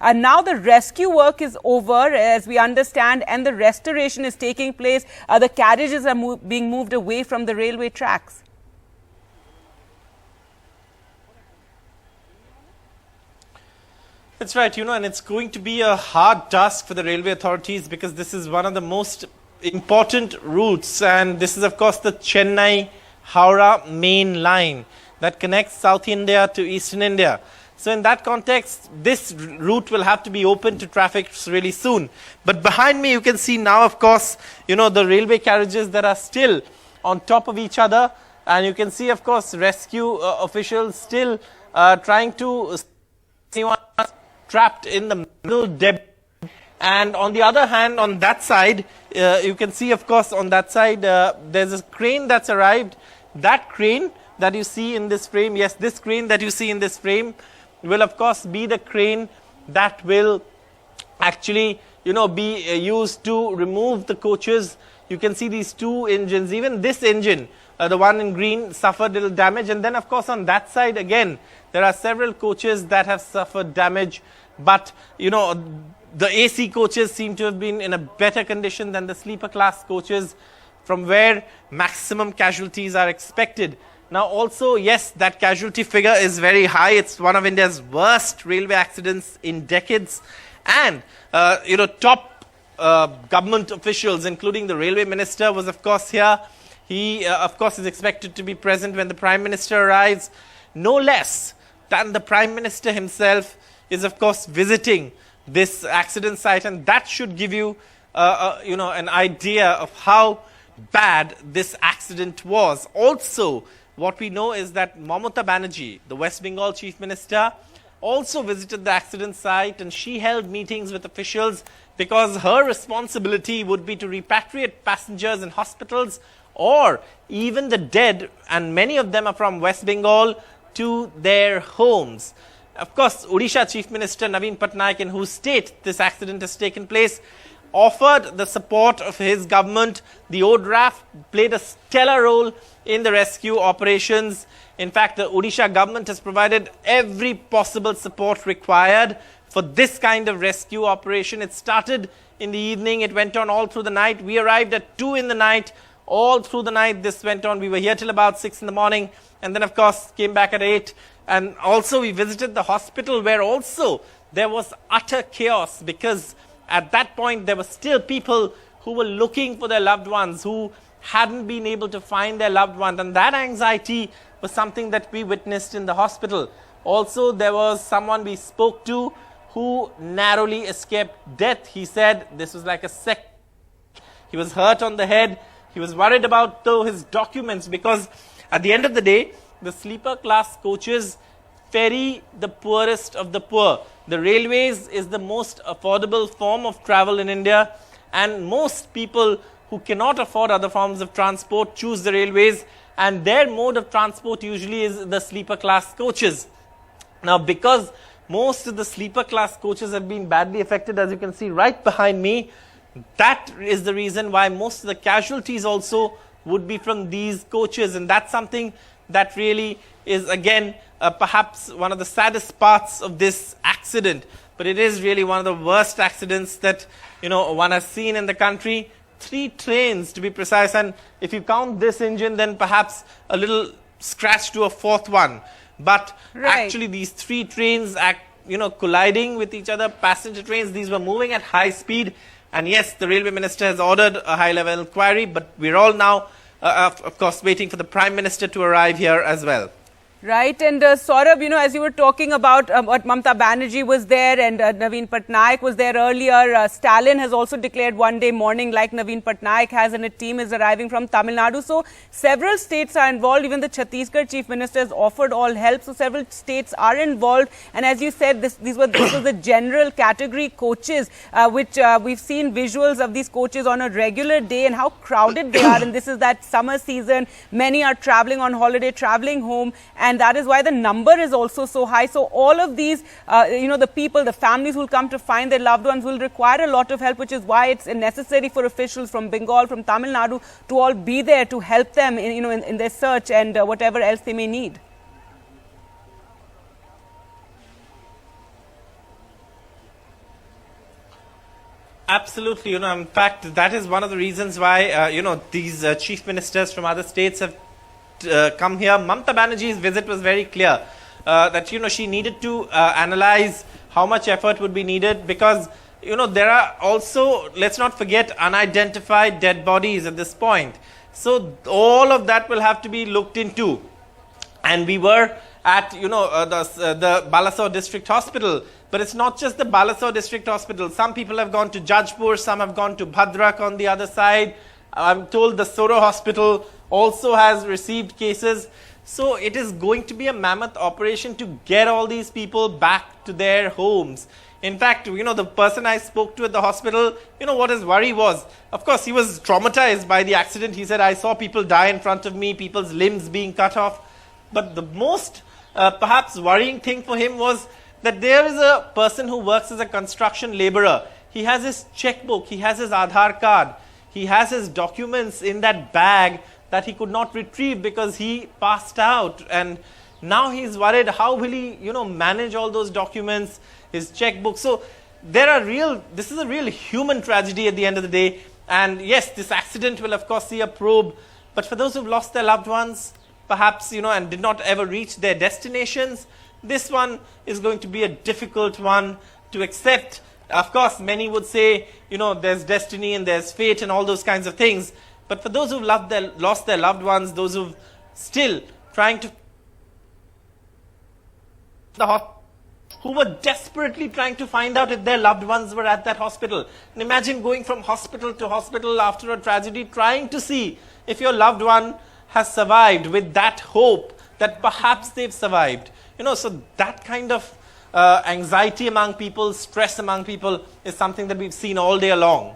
Now the rescue work is over, as we understand, and the restoration is taking place. The carriages are being moved away from the railway tracks. That's right, and it's going to be a hard task for the railway authorities because this is one of the most important routes, and this is of course the Chennai-Howrah main line that connects South India to Eastern India. So in that context, this route will have to be open to traffic really soon. But behind me you can see now, of course, the railway carriages that are still on top of each other, and you can see, of course, rescue officials still trying to see one trapped in the middle debris. And on the other hand, on that side, you can see, of course, on that side, there's a crane that's arrived. That crane that you see in this frame, yes, this crane that you see in this frame will, of course, be the crane that will actually, be used to remove the coaches. You can see these two engines. Even this engine, the one in green, suffered little damage. And then, of course, on that side, again, there are several coaches that have suffered damage. But, the AC coaches seem to have been in a better condition than the sleeper class coaches, from where maximum casualties are expected. Now also, yes, that casualty figure is very high. It's one of India's worst railway accidents in decades. And, top government officials, including the railway minister, was of course here. He, of course, is expected to be present when the Prime Minister arrives. No less than the Prime Minister himself is, of course, visiting this accident site, and that should give you, an idea of how bad this accident was. Also, what we know is that Mamata Banerjee, the West Bengal Chief Minister, also visited the accident site, and she held meetings with officials because her responsibility would be to repatriate passengers in hospitals or even the dead, and many of them are from West Bengal, to their homes. Of course, Odisha Chief Minister Naveen Patnaik, in whose state this accident has taken place, offered the support of his government. The ODRAF played a stellar role in the rescue operations. In fact, the Odisha government has provided every possible support required for this kind of rescue operation. It started in the evening, it went on all through the night. We arrived at 2 in the night. All through the night this went on. We were here till about 6 in the morning, and then of course came back at 8. And also we visited the hospital, where also there was utter chaos, because at that point there were still people who were looking for their loved ones, who hadn't been able to find their loved one, and that anxiety was something that we witnessed in the hospital. Also, there was someone we spoke to who narrowly escaped death. He said this was like a he was hurt on the head. He was worried about his documents, because at the end of the day, the sleeper class coaches ferry the poorest of the poor. The railways is the most affordable form of travel in India, and most people who cannot afford other forms of transport choose the railways, and their mode of transport usually is the sleeper class coaches. Now, because most of the sleeper class coaches have been badly affected, as you can see right behind me, that is the reason why most of the casualties also would be from these coaches, and that's something that really is, again, perhaps one of the saddest parts of this accident. But it is really one of the worst accidents that one has seen in the country. 3 trains to be precise, and if you count this engine, then perhaps a little scratch to a 4th one. But actually these 3 trains colliding with each other, passenger trains, these were moving at high speed. And yes, the railway minister has ordered a high-level inquiry, but we're all now, of course, waiting for the Prime Minister to arrive here as well. Right, and Saurabh, as you were talking about what Mamata Banerjee was there, and Naveen Patnaik was there earlier. Stalin has also declared one-day mourning like Naveen Patnaik has, and a team is arriving from Tamil Nadu. So several states are involved. Even the Chhattisgarh Chief Minister has offered all help. So several states are involved. And as you said, this was the general category coaches, which we've seen visuals of these coaches on a regular day and how crowded they are. And this is that summer season. Many are traveling on holiday, traveling home, and that is why the number is also so high. So all of these, the people, the families who will come to find their loved ones will require a lot of help, which is why it's necessary for officials from Bengal, from Tamil Nadu to all be there to help them in their search and whatever else they may need. Absolutely, in fact, that is one of the reasons why, these chief ministers from other states have come here. Mamata Banerjee's visit was very clear that, she needed to analyze how much effort would be needed because, there are also, let's not forget, unidentified dead bodies at this point. So all of that will have to be looked into. And we were at, the Balasore District Hospital. But it's not just the Balasore District Hospital. Some people have gone to Jajpur, some have gone to Bhadrak on the other side. I'm told the Soro Hospital also has received cases. So it is going to be a mammoth operation to get all these people back to their homes. In fact, the person I spoke to at the hospital, what his worry was. Of course, he was traumatized by the accident. He said, I saw people die in front of me, people's limbs being cut off. But the most perhaps worrying thing for him was that there is a person who works as a construction laborer. He has his checkbook, he has his Aadhaar card, he has his documents in that bag that he could not retrieve because he passed out. And now he's worried, how will he, manage all those documents, his checkbook. So this is a real human tragedy at the end of the day. And yes, this accident will of course see a probe. But for those who've lost their loved ones, perhaps, and did not ever reach their destinations, this one is going to be a difficult one to accept. Of course, many would say, there's destiny and there's fate and all those kinds of things. But for those who've lost their loved ones, those who've still trying to who were desperately trying to find out if their loved ones were at that hospital. And imagine going from hospital to hospital after a tragedy, trying to see if your loved one has survived with that hope that perhaps they've survived. So that kind of anxiety among people, stress among people is something that we've seen all day long.